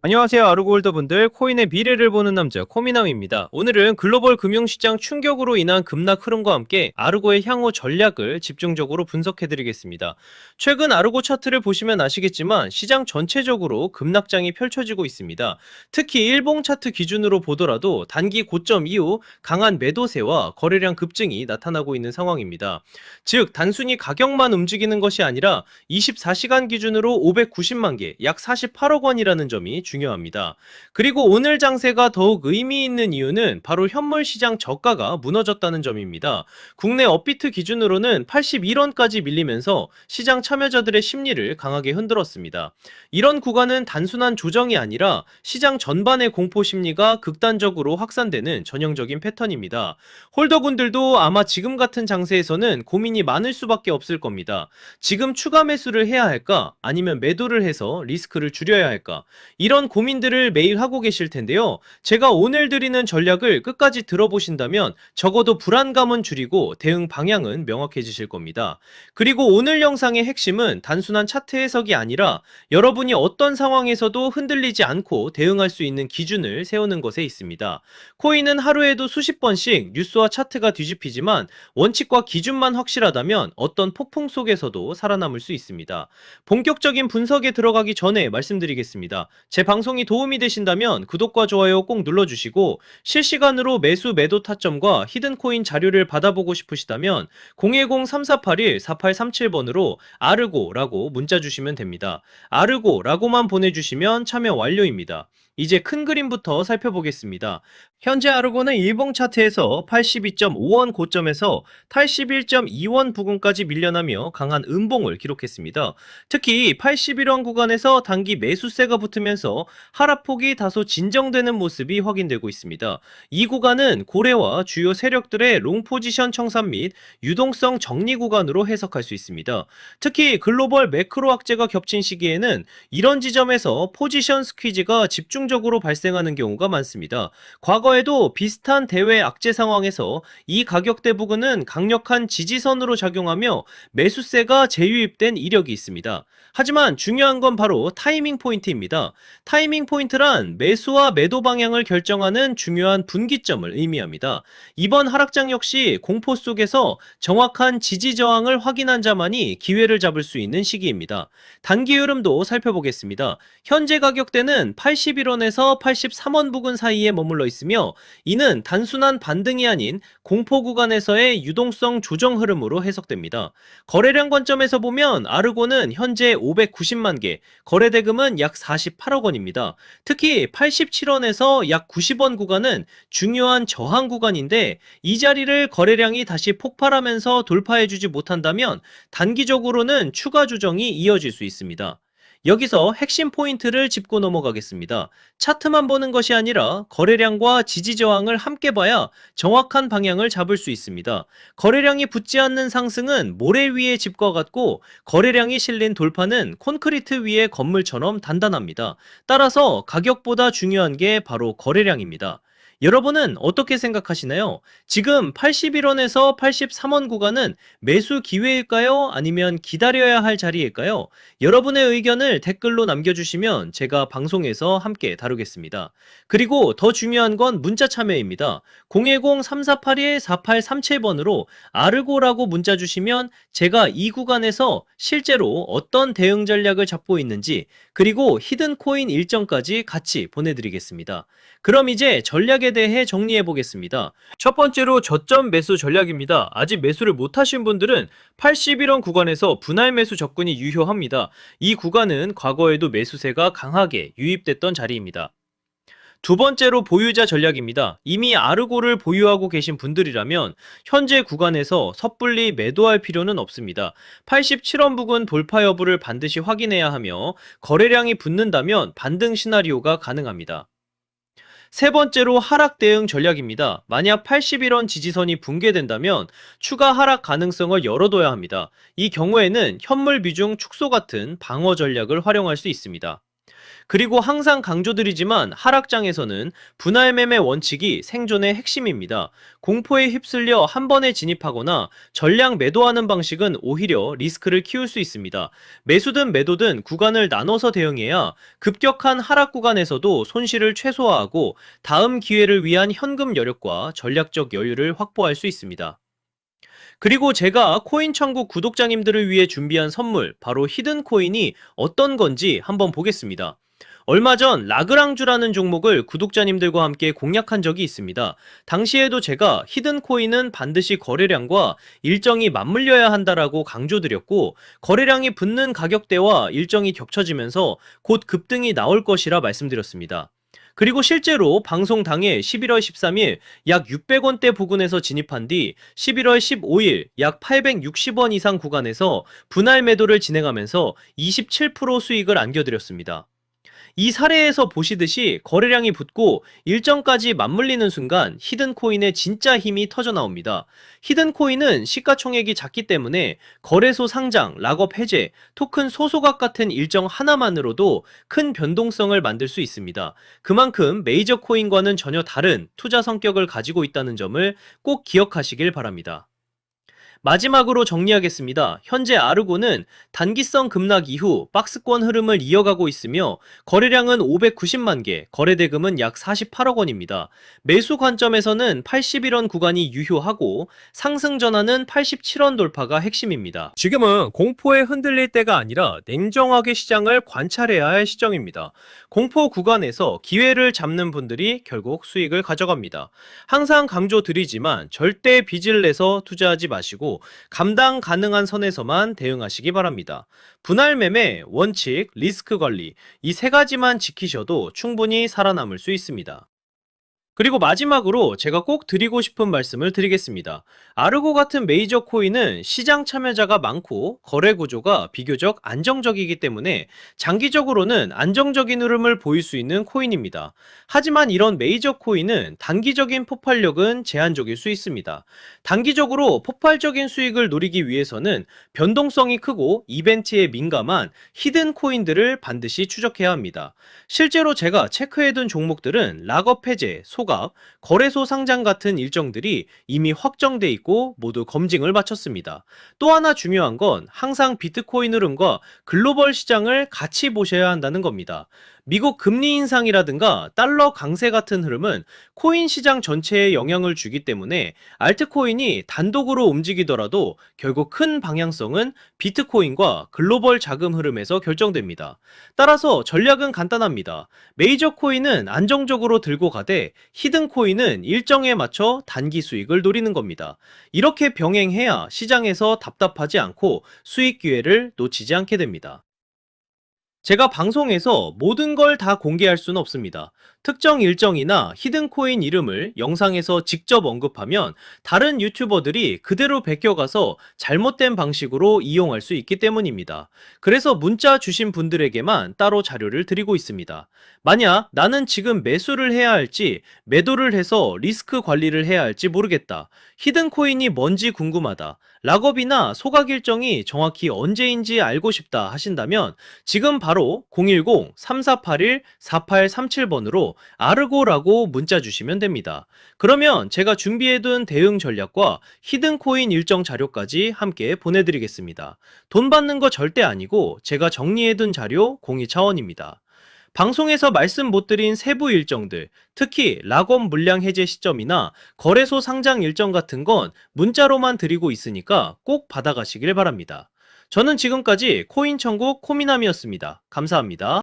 안녕하세요, 아르고홀더 분들. 코인의 미래를 보는 남자 코미남입니다. 오늘은 글로벌 금융시장 충격으로 인한 급락 흐름과 함께 아르고의 향후 전략을 집중적으로 분석해드리겠습니다. 최근 아르고 차트를 보시면 아시겠지만 시장 전체적으로 급락장이 펼쳐지고 있습니다. 특히 일봉 차트 기준으로 보더라도 단기 고점 이후 강한 매도세와 거래량 급증이 나타나고 있는 상황입니다. 즉 단순히 가격만 움직이는 것이 아니라 24시간 기준으로 590만 개, 약 48억 원이라는 점이 중요합니다. 그리고 오늘 장세가 더욱 의미 있는 이유는 바로 현물 시장 저가가 무너졌다는 점입니다. 국내 업비트 기준으로는 81원까지 밀리면서 시장 참여자들의 심리를 강하게 흔들었습니다. 이런 구간은 단순한 조정이 아니라 시장 전반의 공포 심리가 극단적으로 확산되는 전형적인 패턴입니다. 홀더분들도 아마 지금 같은 장세에서는 고민이 많을 수밖에 없을 겁니다. 지금 추가 매수를 해야 할까? 아니면 매도를 해서 리스크를 줄여야 할까? 이런 고민들을 매일 하고 계실 텐데요. 제가 오늘 드리는 전략을 끝까지 들어보신다면 적어도 불안감은 줄이고 대응 방향은 명확해지실 겁니다. 그리고 오늘 영상의 핵심은 단순한 차트 해석이 아니라 여러분이 어떤 상황에서도 흔들리지 않고 대응할 수 있는 기준을 세우는 것에 있습니다. 코인은 하루에도 수십 번씩 뉴스와 차트가 뒤집히지만 원칙과 기준만 확실하다면 어떤 폭풍 속에서도 살아남을 수 있습니다. 본격적인 분석에 들어가기 전에 말씀드리겠습니다. 제 방송이 도움이 되신다면 구독과 좋아요 꼭 눌러주시고 실시간으로 매수 매도 타점과 히든코인 자료를 받아보고 싶으시다면 010-3481-4837번으로 아르고라고 문자 주시면 됩니다. 아르고라고만 보내주시면 참여 완료입니다. 이제 큰 그림부터 살펴보겠습니다. 현재 아르고는 일봉 차트에서 82.5원 고점에서 81.2원 부근까지 밀려나며 강한 음봉을 기록했습니다. 특히 81원 구간에서 단기 매수세가 붙으면서 하락폭이 다소 진정되는 모습이 확인되고 있습니다. 이 구간은 고래와 주요 세력들의 롱 포지션 청산 및 유동성 정리 구간으로 해석할 수 있습니다. 특히 글로벌 매크로 악재가 겹친 시기에는 이런 지점에서 포지션 스퀴즈가 집중적으로 발생하는 경우가 많습니다. 과거에도 비슷한 대외 악재 상황에서 이 가격대 부근은 강력한 지지선으로 작용하며 매수세가 재유입된 이력이 있습니다. 하지만 중요한 건 바로 타이밍 포인트입니다. 타이밍 포인트란 매수와 매도 방향을 결정하는 중요한 분기점을 의미합니다. 이번 하락장 역시 공포 속에서 정확한 지지 저항을 확인한 자만이 기회를 잡을 수 있는 시기입니다. 단기 흐름도 살펴보겠습니다. 현재 가격대는 81원에서 83원 부근 사이에 머물러 있으며 이는 단순한 반등이 아닌 공포 구간에서의 유동성 조정 흐름으로 해석됩니다. 거래량 관점에서 보면 아르고는 현재 590만 개, 거래 대금은 약 48억 원입니다. 특히 87원에서 약 90원 구간은 중요한 저항 구간인데 이 자리를 거래량이 다시 폭발하면서 돌파해주지 못한다면 단기적으로는 추가 조정이 이어질 수 있습니다. 여기서 핵심 포인트를 짚고 넘어가겠습니다. 차트만 보는 것이 아니라 거래량과 지지 저항을 함께 봐야 정확한 방향을 잡을 수 있습니다. 거래량이 붙지 않는 상승은 모래 위의 집과 같고 거래량이 실린 돌파는 콘크리트 위의 건물처럼 단단합니다. 따라서 가격보다 중요한 게 바로 거래량입니다. 여러분은 어떻게 생각하시나요? 지금 81원에서 83원 구간은 매수 기회일까요? 아니면 기다려야 할 자리일까요? 여러분의 의견을 댓글로 남겨주시면 제가 방송에서 함께 다루겠습니다. 그리고 더 중요한 건 문자 참여입니다. 010-3481-4837번으로 아르고라고 문자 주시면 제가 이 구간에서 실제로 어떤 대응 전략을 잡고 있는지 그리고 히든코인 일정까지 같이 보내드리겠습니다. 그럼 이제 전략에 대해 정리해 보겠습니다. 첫 번째로 저점 매수 전략입니다. 아직 매수를 못하신 분들은 81원 구간에서 분할 매수 접근이 유효합니다. 이 구간은 과거에도 매수세가 강하게 유입됐던 자리입니다. 두 번째로 보유자 전략입니다. 이미 아르고를 보유하고 계신 분들이라면 현재 구간에서 섣불리 매도할 필요는 없습니다. 87원 부근 돌파 여부를 반드시 확인해야 하며 거래량이 붙는다면 반등 시나리오가 가능합니다. 세 번째로 하락 대응 전략입니다. 만약 81원 지지선이 붕괴된다면 추가 하락 가능성을 열어둬야 합니다. 이 경우에는 현물 비중 축소 같은 방어 전략을 활용할 수 있습니다. 그리고 항상 강조드리지만 하락장에서는 분할 매매 원칙이 생존의 핵심입니다. 공포에 휩쓸려 한 번에 진입하거나 전량 매도하는 방식은 오히려 리스크를 키울 수 있습니다. 매수든 매도든 구간을 나눠서 대응해야 급격한 하락 구간에서도 손실을 최소화하고 다음 기회를 위한 현금 여력과 전략적 여유를 확보할 수 있습니다. 그리고 제가 코인 천국 구독자님들을 위해 준비한 선물, 바로 히든 코인이 어떤 건지 한번 보겠습니다. 얼마 전 라그랑주라는 종목을 구독자님들과 함께 공략한 적이 있습니다. 당시에도 제가 히든 코인은 반드시 거래량과 일정이 맞물려야 한다라고 강조드렸고, 거래량이 붙는 가격대와 일정이 겹쳐지면서 곧 급등이 나올 것이라 말씀드렸습니다. 그리고 실제로 방송 당일 11월 13일 약 600원대 부근에서 진입한 뒤 11월 15일 약 860원 이상 구간에서 분할 매도를 진행하면서 27% 수익을 안겨드렸습니다. 이 사례에서 보시듯이 거래량이 붙고 일정까지 맞물리는 순간 히든코인의 진짜 힘이 터져 나옵니다. 히든코인은 시가총액이 작기 때문에 거래소 상장, 락업 해제, 토큰 소소각 같은 일정 하나만으로도 큰 변동성을 만들 수 있습니다. 그만큼 메이저 코인과는 전혀 다른 투자 성격을 가지고 있다는 점을 꼭 기억하시길 바랍니다. 마지막으로 정리하겠습니다. 현재 아르고는 단기성 급락 이후 박스권 흐름을 이어가고 있으며 거래량은 590만 개, 거래대금은 약 48억 원입니다. 매수 관점에서는 81원 구간이 유효하고 상승 전환은 87원 돌파가 핵심입니다. 지금은 공포에 흔들릴 때가 아니라 냉정하게 시장을 관찰해야 할 시점입니다. 공포 구간에서 기회를 잡는 분들이 결국 수익을 가져갑니다. 항상 강조드리지만 절대 빚을 내서 투자하지 마시고 감당 가능한 선에서만 대응하시기 바랍니다. 분할 매매, 원칙, 리스크 관리, 이 세 가지만 지키셔도 충분히 살아남을 수 있습니다. 그리고 마지막으로 제가 꼭 드리고 싶은 말씀을 드리겠습니다. 아르고 같은 메이저 코인은 시장 참여자가 많고 거래 구조가 비교적 안정적이기 때문에 장기적으로는 안정적인 흐름을 보일 수 있는 코인입니다. 하지만 이런 메이저 코인은 단기적인 폭발력은 제한적일 수 있습니다. 단기적으로 폭발적인 수익을 노리기 위해서는 변동성이 크고 이벤트에 민감한 히든 코인들을 반드시 추적해야 합니다. 실제로 제가 체크해둔 종목들은 락업 해제, 소각, 거래소 상장 같은 일정들이 이미 확정돼 있고 모두 검증을 마쳤습니다. 또 하나 중요한 건 항상 비트코인 흐름과 글로벌 시장을 같이 보셔야 한다는 겁니다. 미국 금리 인상이라든가 달러 강세 같은 흐름은 코인 시장 전체에 영향을 주기 때문에 알트코인이 단독으로 움직이더라도 결국 큰 방향성은 비트코인과 글로벌 자금 흐름에서 결정됩니다. 따라서 전략은 간단합니다. 메이저 코인은 안정적으로 들고 가되 히든 코인은 일정에 맞춰 단기 수익을 노리는 겁니다. 이렇게 병행해야 시장에서 답답하지 않고 수익 기회를 놓치지 않게 됩니다. 제가 방송에서 모든 걸 다 공개할 수는 없습니다. 특정 일정이나 히든코인 이름을 영상에서 직접 언급하면 다른 유튜버들이 그대로 베껴가서 잘못된 방식으로 이용할 수 있기 때문입니다. 그래서 문자 주신 분들에게만 따로 자료를 드리고 있습니다. 만약 나는 지금 매수를 해야 할지 매도를 해서 리스크 관리를 해야 할지 모르겠다. 히든코인이 뭔지 궁금하다. 락업이나 소각 일정이 정확히 언제인지 알고 싶다 하신다면 지금 바로 010-3481-4837번으로 아르고라고 문자 주시면 됩니다. 그러면 제가 준비해둔 대응 전략과 히든코인 일정 자료까지 함께 보내드리겠습니다. 돈 받는 거 절대 아니고 제가 정리해둔 자료 공유 차원입니다. 방송에서 말씀 못 드린 세부 일정들, 특히 락업 물량 해제 시점이나 거래소 상장 일정 같은 건 문자로만 드리고 있으니까 꼭 받아가시길 바랍니다. 저는 지금까지 코인천국 코미남이었습니다. 감사합니다.